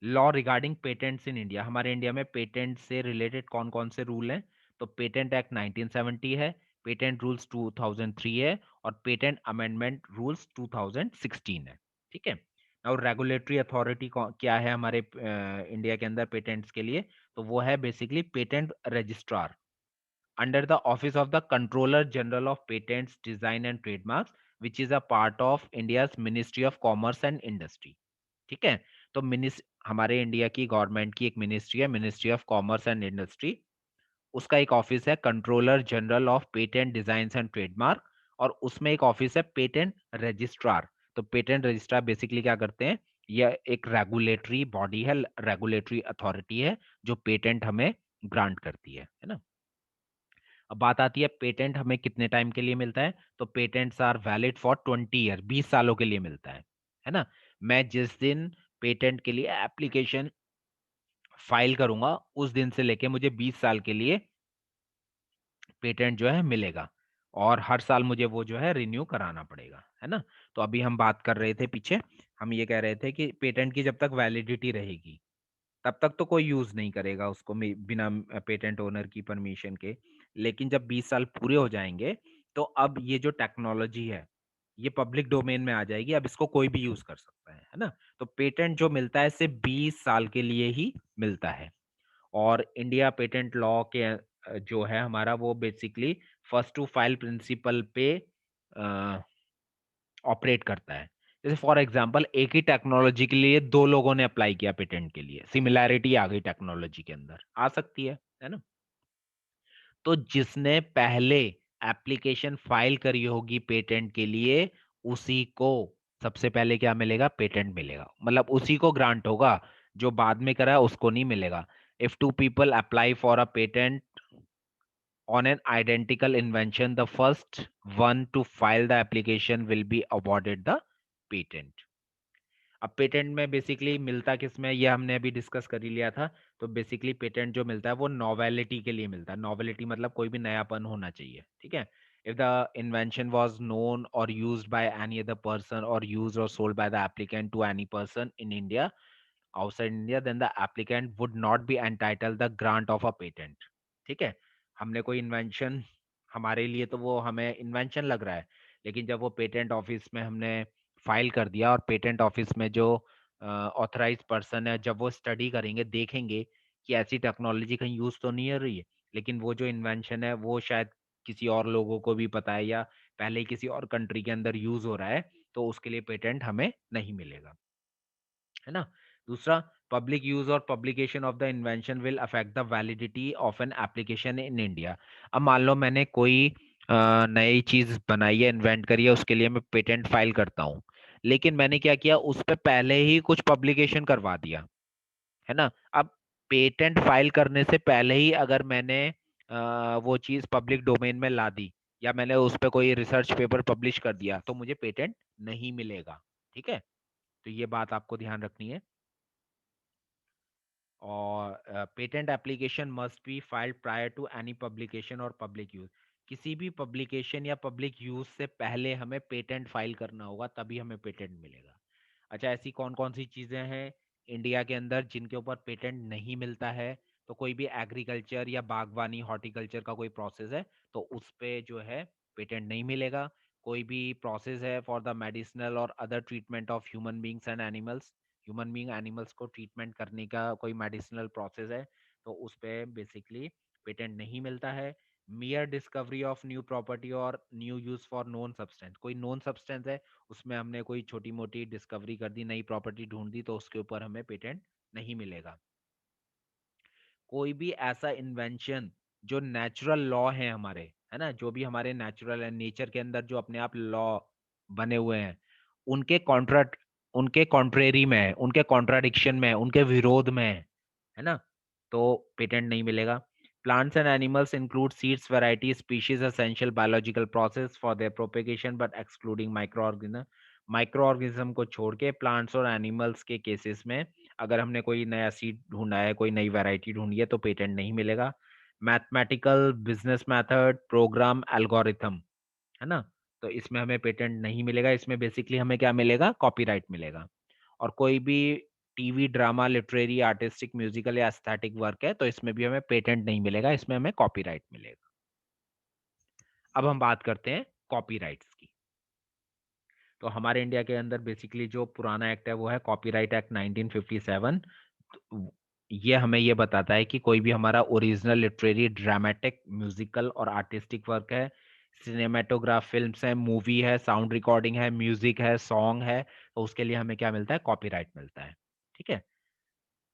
law regarding patents in India. हमारे इंडिया में पेटेंट से रिलेटेड कौन कौन से रूल हैं? तो पेटेंट एक्ट 1970 है, पेटेंट रूल्स 2003 है, और पेटेंट अमेंडमेंट रूल्स 2016 है। ठीक है। नाउ रेगुलेटरी अथॉरिटी क्या है हमारे इंडिया के अंदर पेटेंट्स के लिए? तो वो है basically patent registrar under the office of the controller general of patents design and trademarks, which is a part of India's Ministry of Commerce and Industry। ठीक है। तो हमारे इंडिया की गवर्नमेंट की एक मिनिस्ट्री है, ministry of commerce and industry, उसका एक ऑफिस है controller general of patent design and trademark, और उसमें एक ऑफिस है पेटेंट रजिस्ट्रार। तो पेटेंट रजिस्ट्रार बेसिकली क्या करते हैं? यह एक रेगुलेटरी बॉडी है, रेगुलेटरी अथॉरिटी है, जो पेटेंट हमें ग्रांट करती है ना। अब बात आती है पेटेंट हमें कितने टाइम के लिए मिलता है? तो patents are valid for 20 year, 20 सालों के लिए मिलता है ना। मैं जिस दिन पेटेंट के लिए एप्लीकेशन फाइल करूंगा उस दिन से लेके मुझे 20 साल के लिए पेटेंट जो है मिलेगा, और हर साल मुझे वो जो है रिन्यू कराना पड़ेगा, है ना। तो अभी हम बात कर रहे थे पीछे, हम ये कह रहे थे कि पेटेंट की जब तक वैलिडिटी रहेगी तब तक तो कोई यूज नहीं करेगा उसको बिना पेटेंट ओनर की परमिशन के। लेकिन जब 20 साल पूरे हो जाएंगे तो अब ये जो टेक्नोलॉजी है ये पब्लिक डोमेन में आ जाएगी, अब इसको कोई भी यूज कर सकता है ना। तो पेटेंट जो मिलता है सिर्फ 20 साल के लिए ही मिलता है। और इंडिया पेटेंट लॉ के जो है हमारा वो basically first to file principle पे ऑपरेट करता है। जैसे फॉर एग्जांपल एक ही टेक्नोलॉजी के लिए दो लोगों ने अप्लाई किया पेटेंट के लिए, सिमिलैरिटी आ गई टेक्नोलॉजी के अंदर, आ सकती है ना। तो जिसने पहले एप्लीकेशन फाइल करी होगी पेटेंट के लिए उसी को सबसे पहले क्या मिलेगा? पेटेंट मिलेगा, मतलब उसी को ग्रांट होगा, जो बाद में करा है उसको नहीं मिलेगा। If two people apply for a patent on an identical invention, the first one to file the application will be awarded the patent। अब पेटेंट में बेसिकली मिलता किसमें, ये हमने अभी डिस्कस कर ही लिया था। तो बेसिकली पेटेंट जो मिलता है वो नॉवेलिटी के लिए मिलता है। नॉवेलिटी मतलब कोई भी नयापन होना चाहिए। ठीक है। If the invention was known or used by any other person or used or sold by the applicant to any person in India outside India, then the applicant would not be entitled the grant of a patent। ठीक है। हमने कोई इन्वेंशन, हमारे लिए तो वो हमें इन्वेंशन लग रहा है, लेकिन जब वो पेटेंट ऑफिस में हमने फाइल कर दिया और पेटेंट ऑफिस में जो ऑथराइज पर्सन है जब वो स्टडी करेंगे देखेंगे कि ऐसी टेक्नोलॉजी कहीं यूज तो नहीं हो रही है, लेकिन वो जो इन्वेंशन है वो शायद किसी और लोगों को भी पता है या पहले ही किसी और कंट्री के अंदर यूज हो रहा है, तो उसके लिए पेटेंट हमें नहीं मिलेगा, है ना। दूसरा, पब्लिक यूज और publication of the invention will affect the validity of an application in India. अब मान लो मैंने कोई नई चीज बनाई है, इन्वेंट करी है, उसके लिए मैं पेटेंट फाइल करता हूँ, लेकिन मैंने क्या किया, उस पर पहले ही कुछ पब्लिकेशन करवा दिया, है ना। अब पेटेंट फाइल करने से पहले ही अगर मैंने वो चीज पब्लिक डोमेन में ला दी या मैंने उस पर कोई रिसर्च पेपर पब्लिश कर दिया तो मुझे पेटेंट नहीं मिलेगा। ठीक है। तो ये बात आपको ध्यान रखनी है। और patent application must be filed prior to any publication और पब्लिक यूज। किसी भी पब्लिकेशन या पब्लिक यूज से पहले हमें पेटेंट फाइल करना होगा, तभी हमें पेटेंट मिलेगा। अच्छा, ऐसी कौन कौन सी चीजें हैं इंडिया के अंदर जिनके ऊपर पेटेंट नहीं मिलता है? तो कोई भी एग्रीकल्चर या बागवानी हॉर्टिकल्चर का कोई प्रोसेस है तो उस पे जो है पेटेंट नहीं मिलेगा। कोई भी प्रोसेस है फॉर द मेडिसिनल और other treatment of human beings and animals, human being animals को ट्रीटमेंट करने का कोई मेडिसिनल प्रोसेस है तो उस पे बेसिकली पेटेंट नहीं मिलता है। Mere discovery of new property or new use for known substance, कोई नोन सब्सटेंस है उसमें हमने कोई छोटी मोटी डिस्कवरी कर दी, नई प्रॉपर्टी ढूंढ दी, तो उसके ऊपर हमें पेटेंट नहीं मिलेगा। कोई भी ऐसा इन्वेंशन जो नेचुरल लॉ है हमारे, है ना, जो भी हमारे नेचुरल है, नेचर के अंदर जो अपने आप लॉ बने हुए हैं, उनके कॉन्ट्रा उनके कॉन्ट्रेरी में है, उनके कॉन्ट्राडिक्शन में है, उनके विरोध में है ना, तो पेटेंट नहीं मिलेगा। Plants and animals include seeds variety species essential biological process for their propagation but excluding micro organism. Micro organism को छोड़ के प्लांट्स और एनिमल्स के केसेस में अगर हमने कोई नया सीड ढूंढा है, कोई नई वैरायटी ढूंढी है, तो पेटेंट नहीं मिलेगा। Mathematical, business method, program, algorithm, है ना, तो इसमें हमें पेटेंट नहीं मिलेगा। इसमें बेसिकली हमें क्या मिलेगा, कॉपीराइट मिलेगा। और कोई भी TV drama, literary, artistic, musical या एस्थेटिक वर्क है, तो इसमें भी हमें पेटेंट नहीं मिलेगा, इसमें हमें कॉपीराइट मिलेगा। अब हम बात करते हैं कॉपीराइट्स की। तो हमारे इंडिया के अंदर बेसिकली जो पुराना एक्ट है वो है कॉपीराइट एक्ट 1957। तो ये हमें ये बताता है कि कोई भी हमारा ओरिजिनल लिटरेरी, ड्रामेटिक, म्यूजिकल और आर्टिस्टिक वर्क है, सिनेमेटोग्राफ फिल्म्स है, मूवी है, साउंड रिकॉर्डिंग है, म्यूजिक है, सॉन्ग है, तो उसके लिए हमें क्या मिलता है, कॉपीराइट मिलता है। ठीक है।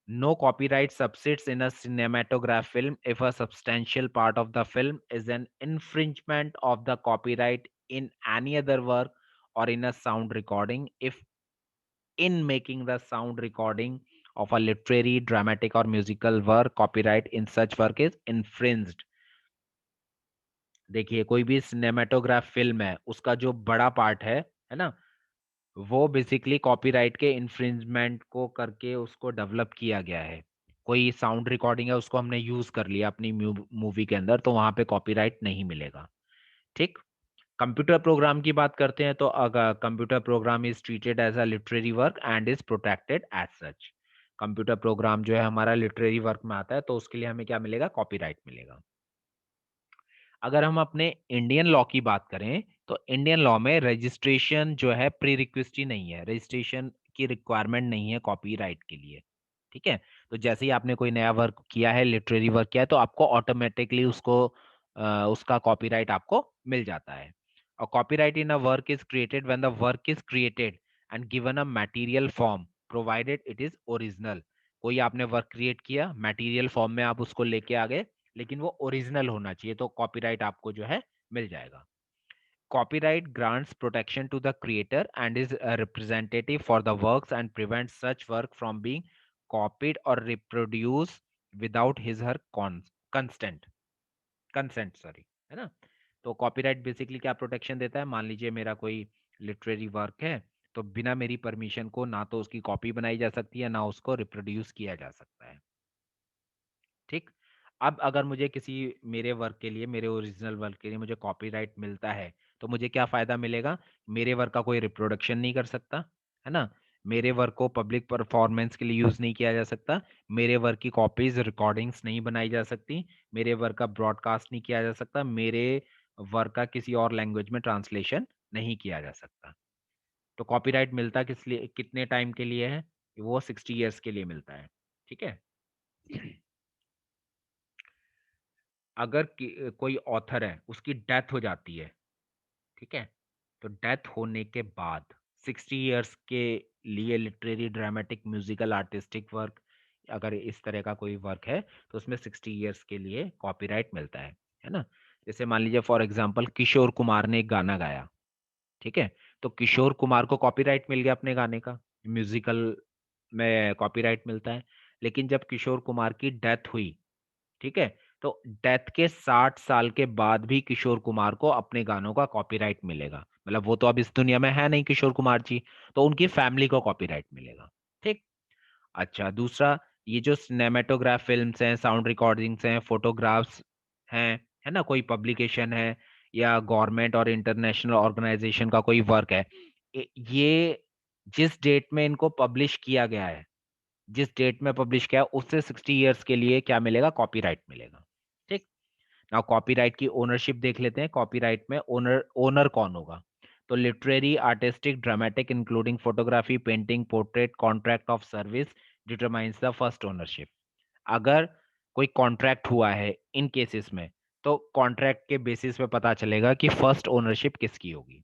No copyright subsists in a cinematograph film if a substantial part of the film is an infringement of the copyright in any other work or in a sound recording. If in making the sound recording of a literary, dramatic, or musical work, copyright in such work is infringed. देखिए, कोई भी सिनेमेटोग्राफ फिल्म है, उसका जो बड़ा पार्ट है ना, वो बेसिकली कॉपीराइट के इन्फ्रिंजमेंट को करके उसको डेवलप किया गया है। कोई साउंड रिकॉर्डिंग है, उसको हमने यूज कर लिया अपनी मूवी के अंदर, तो वहां पे कॉपीराइट नहीं मिलेगा। ठीक। कंप्यूटर प्रोग्राम की बात करते हैं, तो अगर computer program is treated as a literary work and is protected as such. Computer program जो है हमारा लिटरेरी वर्क में आता है, तो उसके लिए हमें क्या मिलेगा, कॉपीराइट मिलेगा। अगर हम अपने इंडियन लॉ की बात करें, तो इंडियन लॉ में रजिस्ट्रेशन जो है प्री रिक्वेस्ट नहीं है, रजिस्ट्रेशन की रिक्वायरमेंट नहीं है कॉपीराइट के लिए। ठीक है। तो जैसे ही आपने कोई नया वर्क किया है, लिटरेरी वर्क किया है, तो आपको ऑटोमेटिकली उसका कॉपीराइट आपको मिल जाता है। और copyright in a work is created when the work is created and given a material form provided it is original. कोई आपने वर्क क्रिएट किया, मटेरियल फॉर्म में आप उसको लेके आ गए, लेकिन वो ओरिजिनल होना चाहिए, तो कॉपीराइट आपको जो है मिल जाएगा। Copyright grants protection to the creator and is representative for the works and prevents such work from being copied or reproduce without his her consent consent sorry, है ना। तो कॉपीराइट बेसिकली क्या प्रोटेक्शन देता है, मान लीजिए मेरा कोई लिटरेरी वर्क है, तो बिना मेरी परमिशन को ना तो उसकी कॉपी बनाई जा सकती है, ना उसको रिप्रोड्यूस किया जा सकता है। ठीक। अब अगर मुझे किसी मेरे वर्क के लिए, मेरे ओरिजिनल वर्क के लिए मुझे कॉपीराइट मिलता है, तो मुझे क्या फायदा मिलेगा, मेरे वर्क का कोई रिप्रोडक्शन नहीं कर सकता, है ना, मेरे वर्क को पब्लिक परफॉर्मेंस के लिए यूज नहीं किया जा सकता, मेरे वर्क की कॉपीज, रिकॉर्डिंग्स नहीं बनाई जा सकती, मेरे वर्क का ब्रॉडकास्ट नहीं किया जा सकता, मेरे वर्क का किसी और लैंग्वेज में ट्रांसलेशन नहीं किया जा सकता। तो कॉपीराइट मिलता किस लिए, कितने टाइम के लिए है, वो 60 ईयर्स के लिए मिलता है। ठीक है। अगर कोई ऑथर है, उसकी डेथ हो जाती है, ठीक है, तो डेथ होने के बाद 60 ईयर्स के लिए literary, dramatic, musical, artistic work, अगर इस तरह का कोई वर्क है, तो उसमें 60 ईयर्स के लिए कॉपीराइट मिलता है ना। जैसे मान लीजिए फॉर एग्जांपल किशोर कुमार ने एक गाना गाया, ठीक है, तो किशोर कुमार को कॉपीराइट मिल गया अपने गाने का, म्यूजिकल में कॉपीराइट मिलता है। लेकिन जब किशोर कुमार की डेथ हुई, ठीक है, तो डेथ के 60 साल के बाद भी किशोर कुमार को अपने गानों का कॉपीराइट मिलेगा, मतलब वो तो अब इस दुनिया में है नहीं किशोर कुमार जी, तो उनकी फैमिली को कॉपीराइट मिलेगा। ठीक। अच्छा, दूसरा, ये जो सिनेमेटोग्राफ फिल्म्स हैं, साउंड रिकॉर्डिंग्स हैं, फोटोग्राफ्स हैं, है ना, कोई पब्लिकेशन है या गवर्नमेंट और इंटरनेशनल ऑर्गेनाइजेशन का कोई वर्क है, ये जिस डेट में इनको पब्लिश किया गया है, जिस डेट में पब्लिश किया उससे 60 ईयर्स के लिए क्या मिलेगा, कॉपीराइट मिलेगा। ठीक। नाउ कॉपीराइट की ओनरशिप देख लेते हैं। कॉपीराइट में ओनर ओनर कौन होगा, तो literary, artistic, dramatic including photography, painting, portrait, contract of service determines the first ownership. अगर कोई कॉन्ट्रैक्ट हुआ है इन केसेस में, तो कॉन्ट्रैक्ट के बेसिस पे पता चलेगा कि फर्स्ट ओनरशिप किसकी होगी।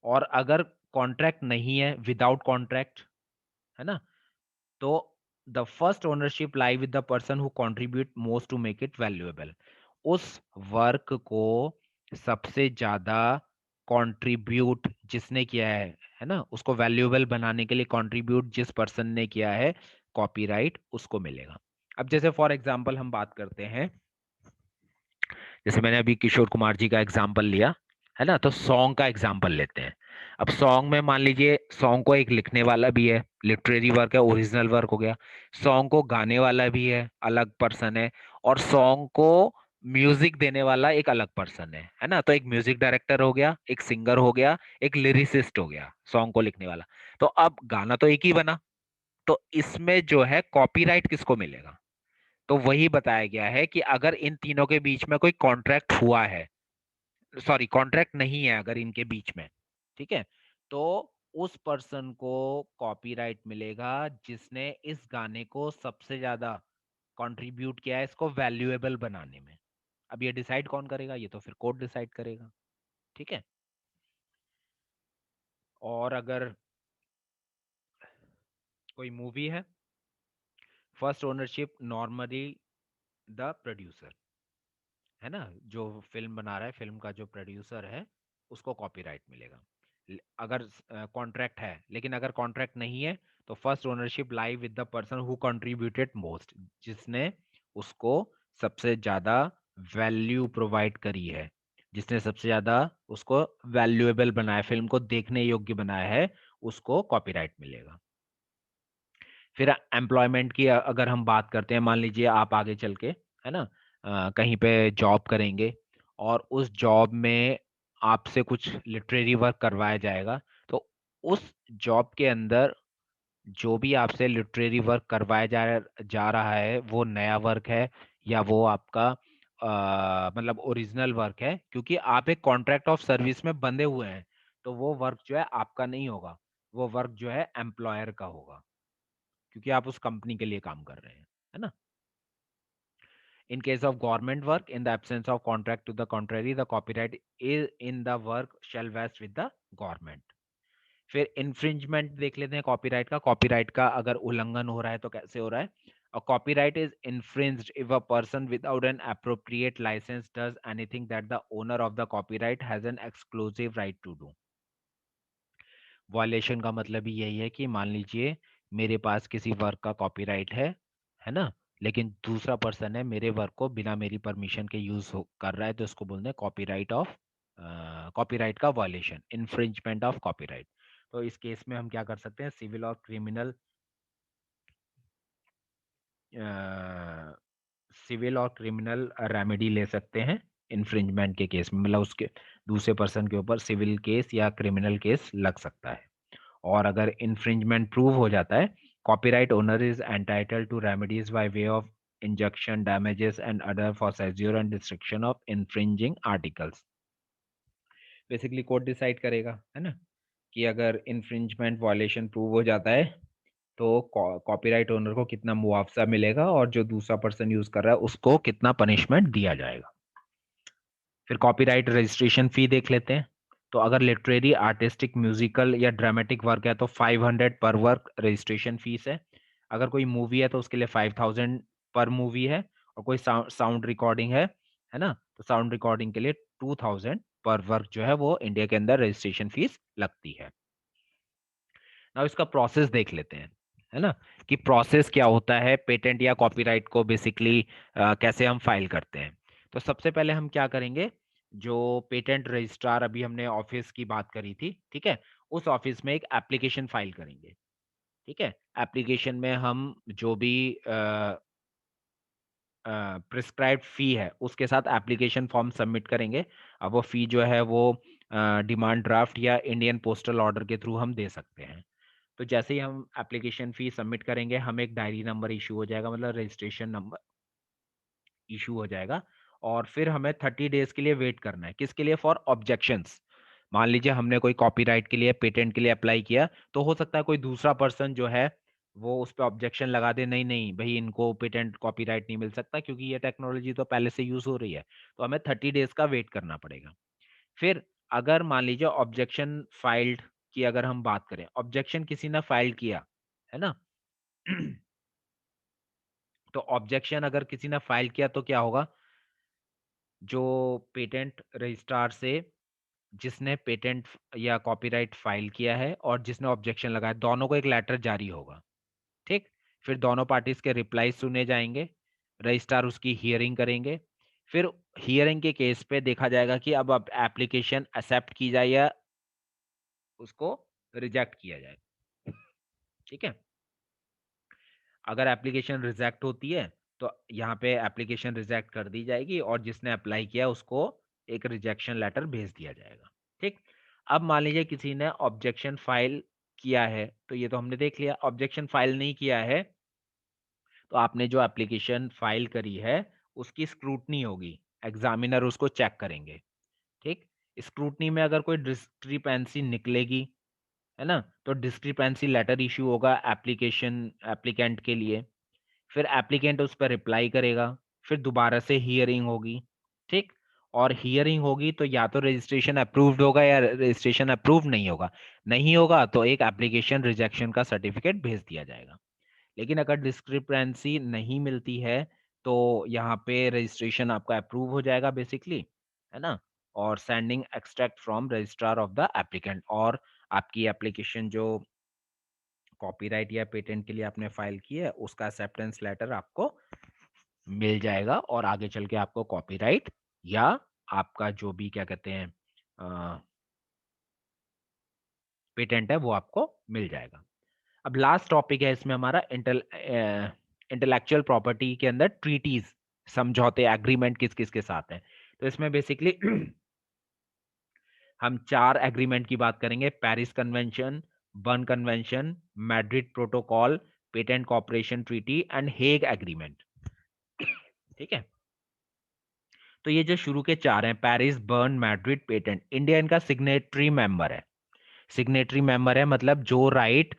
और अगर कॉन्ट्रैक्ट नहीं है, विदाउट कॉन्ट्रैक्ट, है ना, तो the first ownership lie with the person who contribute most to make it valuable. उस वर्क को सबसे ज्यादा कंट्रीब्यूट जिसने किया है ना, उसको वैल्यूएबल बनाने के लिए कंट्रीब्यूट जिस पर्सन ने किया है, कॉपीराइट उसको मिलेगा। अब जैसे फॉर एग्जांपल हम बात करते हैं, जैसे मैंने अभी किशोर कुमार जी का एग्जाम्पल लिया, है ना, तो सॉन्ग का एग्जाम्पल लेते हैं। अब सॉन्ग में मान लीजिए सॉन्ग को एक लिखने वाला भी है, लिटरेरी वर्क है, ओरिजिनल वर्क हो गया। सॉन्ग को गाने वाला भी है, अलग पर्सन है। और सॉन्ग को म्यूजिक देने वाला एक अलग पर्सन है ना। तो एक म्यूजिक डायरेक्टर हो गया, एक सिंगर हो गया, एक लिरिसिस्ट हो गया, सॉन्ग को लिखने वाला। तो अब गाना तो एक ही बना, तो इसमें जो है कॉपीराइट किसको मिलेगा? तो वही बताया गया है कि अगर इन तीनों के बीच में कोई कॉन्ट्रैक्ट हुआ है, सॉरी कॉन्ट्रैक्ट नहीं है अगर इनके बीच में, ठीक है, तो उस पर्सन को कॉपीराइट मिलेगा जिसने इस गाने को सबसे ज्यादा कंट्रीब्यूट किया है इसको वैल्यूएबल बनाने में। अब ये डिसाइड कौन करेगा? ये तो फिर कोर्ट डिसाइड करेगा, ठीक है। और अगर कोई मूवी है, first ownership normally the producer, है ना, जो फिल्म बना रहा है, फिल्म का जो प्रोड्यूसर है, उसको कॉपीराइट मिलेगा अगर कॉन्ट्रैक्ट है। लेकिन अगर कॉन्ट्रैक्ट नहीं है तो first ownership lie with the person who contributed most, जिसने उसको सबसे ज्यादा वैल्यू प्रोवाइड करी है, जिसने सबसे ज्यादा उसको वैल्यूएबल बनाया, फिल्म को देखने योग्य बनाया है, उसको कॉपीराइट मिलेगा। फिर एम्प्लॉयमेंट की अगर हम बात करते हैं, मान लीजिए आप आगे चल के, है ना, कहीं पे जॉब करेंगे और उस जॉब में आपसे कुछ लिटरेरी वर्क करवाया जाएगा। तो उस जॉब के अंदर जो भी आपसे लिटरेरी वर्क करवाया जा रहा है, वो नया वर्क है या वो आपका मतलब ओरिजिनल वर्क है, क्योंकि आप एक कॉन्ट्रैक्ट ऑफ सर्विस में बंधे हुए हैं, तो वो वर्क जो है आपका नहीं होगा, वो वर्क जो है एम्प्लॉयर का होगा, क्योंकि आप उस कंपनी के लिए काम कर रहे हैं, है ना। In case of government work, in the absence of contract to the contrary, the copyright is in the work shall vest with the government. फिर इन्फ्रिंजमेंट देख लेते हैं कॉपीराइट का। कॉपीराइट का अगर उल्लंघन हो रहा है तो कैसे हो रहा है? A copyright is infringed if a person without an appropriate license does anything that the owner of the copyright has an exclusive right to do. Violation का मतलब ही यही है कि मान लीजिए मेरे पास किसी वर्क का कॉपीराइट है ना, लेकिन दूसरा पर्सन है मेरे वर्क को बिना मेरी परमिशन के यूज कर रहा है, तो इसको बोलते हैं कॉपीराइट का वायलेशन, इन्फ्रिंजमेंट ऑफ कॉपीराइट। तो इस केस में हम क्या कर सकते हैं? सिविल और क्रिमिनल रेमेडी ले सकते हैं इन्फ्रिंजमेंट के केस में, मतलब उसके दूसरे पर्सन के ऊपर सिविल केस या क्रिमिनल केस लग सकता है। और अगर इन्फ्रिंजमेंट प्रूव हो जाता है, copyright owner is entitled to remedies by way of injunction, damages and other for seizure and destruction of infringing articles. Basically court decide करेगा, है ना, कि अगर इन्फ्रिंजमेंट वायलेशन प्रूव हो जाता है तो कॉपीराइट ओनर को कितना मुआवजा मिलेगा और जो दूसरा पर्सन यूज कर रहा है उसको कितना पनिशमेंट दिया जाएगा। फिर कॉपीराइट रजिस्ट्रेशन फी देख लेते हैं। तो अगर लिटरेरी, आर्टिस्टिक, म्यूजिकल या ड्रामेटिक वर्क है तो 500 पर वर्क रजिस्ट्रेशन फीस है। अगर कोई मूवी है तो उसके लिए 5000 पर मूवी है। और कोई साउंड रिकॉर्डिंग है ना, तो साउंड रिकॉर्डिंग के लिए 2000 पर वर्क जो है वो इंडिया के अंदर रजिस्ट्रेशन फीस लगती है। नाउ इसका प्रोसेस देख लेते हैं, है ना, कि प्रोसेस क्या होता है पेटेंट या कॉपीराइट को बेसिकली कैसे हम फाइल करते हैं। तो सबसे पहले हम क्या करेंगे, जो पेटेंट रजिस्ट्रार अभी हमने ऑफिस की बात करी थी, ठीक है, उस ऑफिस में एक एप्लीकेशन फाइल करेंगे। ठीक है, एप्लीकेशन में हम जो भी प्रिस्क्राइब्ड फी है उसके साथ एप्लीकेशन फॉर्म सबमिट करेंगे। अब वो फी जो है वो डिमांड ड्राफ्ट या इंडियन पोस्टल ऑर्डर के थ्रू हम दे सकते हैं। तो जैसे ही हम एप्लीकेशन फी सबमिट करेंगे, हमें एक डायरी नंबर इशू हो जाएगा, मतलब रजिस्ट्रेशन नंबर इशू हो जाएगा। और फिर हमें 30 डेज के लिए वेट करना है, किसके लिए? For objections. मान लीजिए हमने कोई कॉपीराइट के लिए, पेटेंट के लिए अप्लाई किया, तो हो सकता है कोई दूसरा पर्सन जो है वो उस पे ऑब्जेक्शन लगा दे, नहीं नहीं भाई इनको पेटेंट कॉपीराइट नहीं मिल सकता क्योंकि ये टेक्नोलॉजी तो पहले से यूज हो रही है, तो हमें 30 डेज का वेट करना पड़ेगा। फिर अगर मान लीजिए ऑब्जेक्शन फाइल्ड की अगर हम बात करें, ऑब्जेक्शन किसी ने फाइल किया है ना, तो ऑब्जेक्शन अगर किसी ने फाइल किया तो क्या होगा, जो पेटेंट रजिस्ट्रार से जिसने पेटेंट या कॉपीराइट फाइल किया है और जिसने ऑब्जेक्शन लगाया, दोनों को एक लेटर जारी होगा। ठीक, फिर दोनों पार्टीज के रिप्लाई सुने जाएंगे, रजिस्ट्रार उसकी हियरिंग करेंगे, फिर हियरिंग के केस पे देखा जाएगा कि अब एप्लीकेशन एक्सेप्ट की जाए या उसको रिजेक्ट किया जाए। ठीक है, अगर एप्लीकेशन रिजेक्ट होती है तो यहाँ पे एप्लीकेशन रिजेक्ट कर दी जाएगी और जिसने अप्लाई किया उसको एक रिजेक्शन लेटर भेज दिया जाएगा। ठीक, अब मान लीजिए किसी ने ऑब्जेक्शन फाइल किया है, तो ये तो हमने देख लिया। ऑब्जेक्शन फाइल नहीं किया है तो आपने जो एप्लीकेशन फाइल करी है उसकी स्क्रूटनी होगी, एग्जामिनर उसको चेक करेंगे। ठीक, स्क्रूटनी में अगर कोई डिस्क्रिपेंसी निकलेगी, है ना, तो डिस्क्रिपेंसी लेटर इशू होगा एप्लीकेशन एप्लीकेंट के लिए, फिर एप्लीकेंट उस पर रिप्लाई करेगा, फिर दोबारा से हियरिंग होगी। ठीक, और हियरिंग होगी तो या तो रजिस्ट्रेशन अप्रूव्ड होगा या रजिस्ट्रेशन अप्रूव नहीं होगा, नहीं होगा तो एक एप्लीकेशन रिजेक्शन का सर्टिफिकेट भेज दिया जाएगा। लेकिन अगर डिस्क्रिपेंसी नहीं मिलती है तो यहाँ पे रजिस्ट्रेशन आपका अप्रूव हो जाएगा बेसिकली, है ना, और sending extract from registrar of the applicant, और आपकी एप्लीकेशन जो कॉपीराइट या पेटेंट के लिए आपने फाइल की है उसका एक्सेप्टेंस लेटर आपको मिल जाएगा, और आगे चल के आपको कॉपीराइट या आपका जो भी क्या कहते हैं पेटेंट है वो आपको मिल जाएगा। अब लास्ट टॉपिक है इसमें हमारा इंटेलेक्चुअल प्रॉपर्टी के अंदर ट्रीटीज, समझौते एग्रीमेंट किस किस के साथ हैं। तो इसमें बेसिकली हम 4 एग्रीमेंट की बात करेंगे, Paris convention, Berne convention, Madrid protocol, patent cooperation treaty and Hague agreement. ठीक है, तो ये जो शुरू के 4 हैं, Paris, Berne, Madrid, patent, India इनका सिग्नेटरी मेंबर है। सिग्नेटरी मेंबर है मतलब जो राइट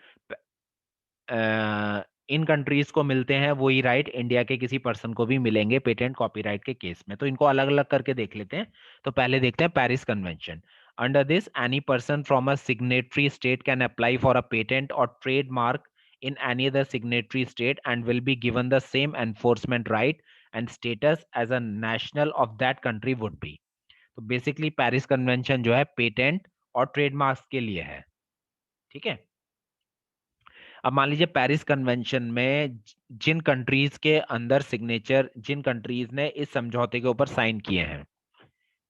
इन कंट्रीज को मिलते हैं वही राइट इंडिया के किसी पर्सन को भी मिलेंगे पेटेंट कॉपीराइट के केस में। तो इनको अलग अलग करके देख लेते हैं। तो पहले देखते हैं Paris convention. Under this any person from a signatory state can apply for a patent और trademark in any other signatory state and will be given the same enforcement right and status as a national of that country would be। तो बेसिकली पेरिस कन्वेंशन जो है पेटेंट और ट्रेडमार्क्स के लिए है। ठीक है, अब मान लीजिए पेरिस कन्वेंशन में जिन कंट्रीज के अंदर सिग्नेचर, जिन कंट्रीज ने इस समझौते के ऊपर साइन किए हैं,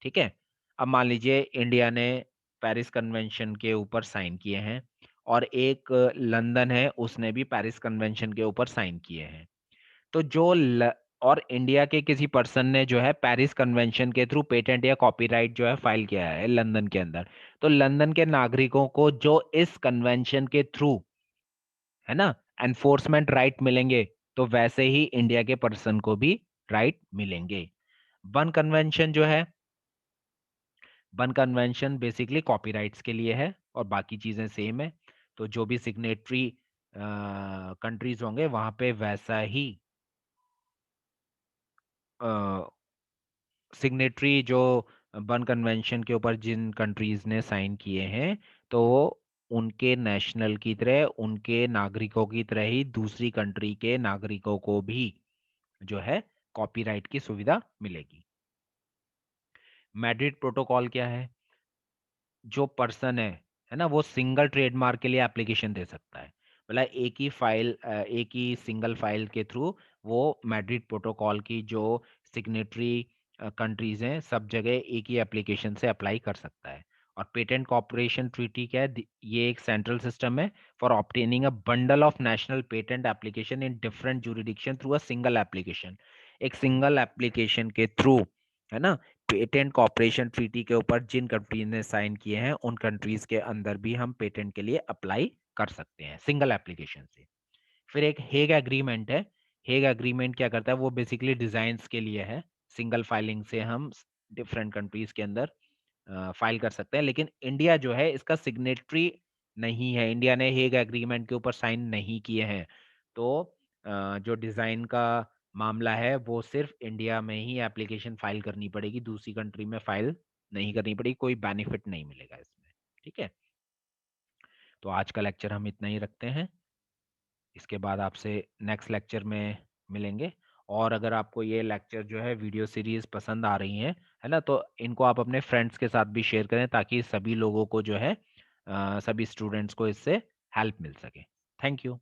ठीक है, अब मान लीजिए इंडिया ने पेरिस कन्वेंशन के ऊपर साइन किए हैं और एक लंदन है उसने भी पेरिस कन्वेंशन के ऊपर साइन किए हैं। तो और इंडिया के किसी पर्सन ने जो है पेरिस कन्वेंशन के थ्रू पेटेंट या कॉपीराइट जो है फाइल किया है लंदन के अंदर, तो लंदन के नागरिकों को जो इस कन्वेंशन के थ्रू, है ना, एनफोर्समेंट राइट मिलेंगे, तो वैसे ही इंडिया के पर्सन को भी राइट मिलेंगे। बर्न कन्वेंशन जो है, बर्न कन्वेंशन बेसिकली कॉपीराइट्स के लिए है और बाकी चीजें सेम है। तो जो भी सिग्नेटरी कंट्रीज होंगे वहां पे वैसा ही सिग्नेटरी जो बर्न कन्वेंशन के ऊपर जिन कंट्रीज ने साइन किए हैं, तो उनके नेशनल की तरह, उनके नागरिकों की तरह ही दूसरी कंट्री के नागरिकों को भी जो है कॉपीराइट की सुविधा मिलेगी। मैड्रिड प्रोटोकॉल क्या है, जो पर्सन है ना, वो सिंगल ट्रेडमार्क के लिए एप्लीकेशन दे सकता है। मतलब एक ही फाइल, एक ही सिंगल फाइल के थ्रू वो मैड्रिड प्रोटोकॉल की जो सिग्नेटरी कंट्रीज हैं सब जगह एक ही एप्लीकेशन से अप्लाई कर सकता है। और पेटेंट कॉपरेशन ट्रीटी क्या है, ये एक सेंट्रल सिस्टम है for obtaining a bundle of national patent application in different jurisdiction through a single application. एक सिंगल एप्लीकेशन के थ्रू, है ना, पेटेंट कॉपरेशन ट्रीटी के ऊपर जिन कंट्रीज ने साइन किए हैं उन कंट्रीज के अंदर भी हम पेटेंट के लिए अप्लाई कर सकते हैं सिंगल एप्लीकेशन से। फिर एक हेग एग्रीमेंट है। हेग एग्रीमेंट क्या करता है, वो बेसिकली डिजाइंस के लिए है। सिंगल फाइलिंग से हम डिफरेंट कंट्रीज के अंदर फाइल कर सकते हैं, लेकिन इंडिया जो है इसका सिग्नेटरी नहीं है, इंडिया ने हेग एग्रीमेंट के ऊपर साइन नहीं किए हैं। तो जो डिज़ाइन का मामला है वो सिर्फ इंडिया में ही एप्लीकेशन फाइल करनी पड़ेगी, दूसरी कंट्री में फाइल नहीं करनी पड़ेगी, कोई बेनिफिट नहीं मिलेगा इसमें। ठीक है, तो आज का लेक्चर हम इतना ही रखते हैं, इसके बाद आपसे नेक्स्ट लेक्चर में मिलेंगे। और अगर आपको ये लेक्चर जो है वीडियो सीरीज पसंद आ रही हैं, है ना, तो इनको आप अपने फ्रेंड्स के साथ भी शेयर करें ताकि सभी लोगों को जो है सभी स्टूडेंट्स को इससे हेल्प मिल सके। Thank you.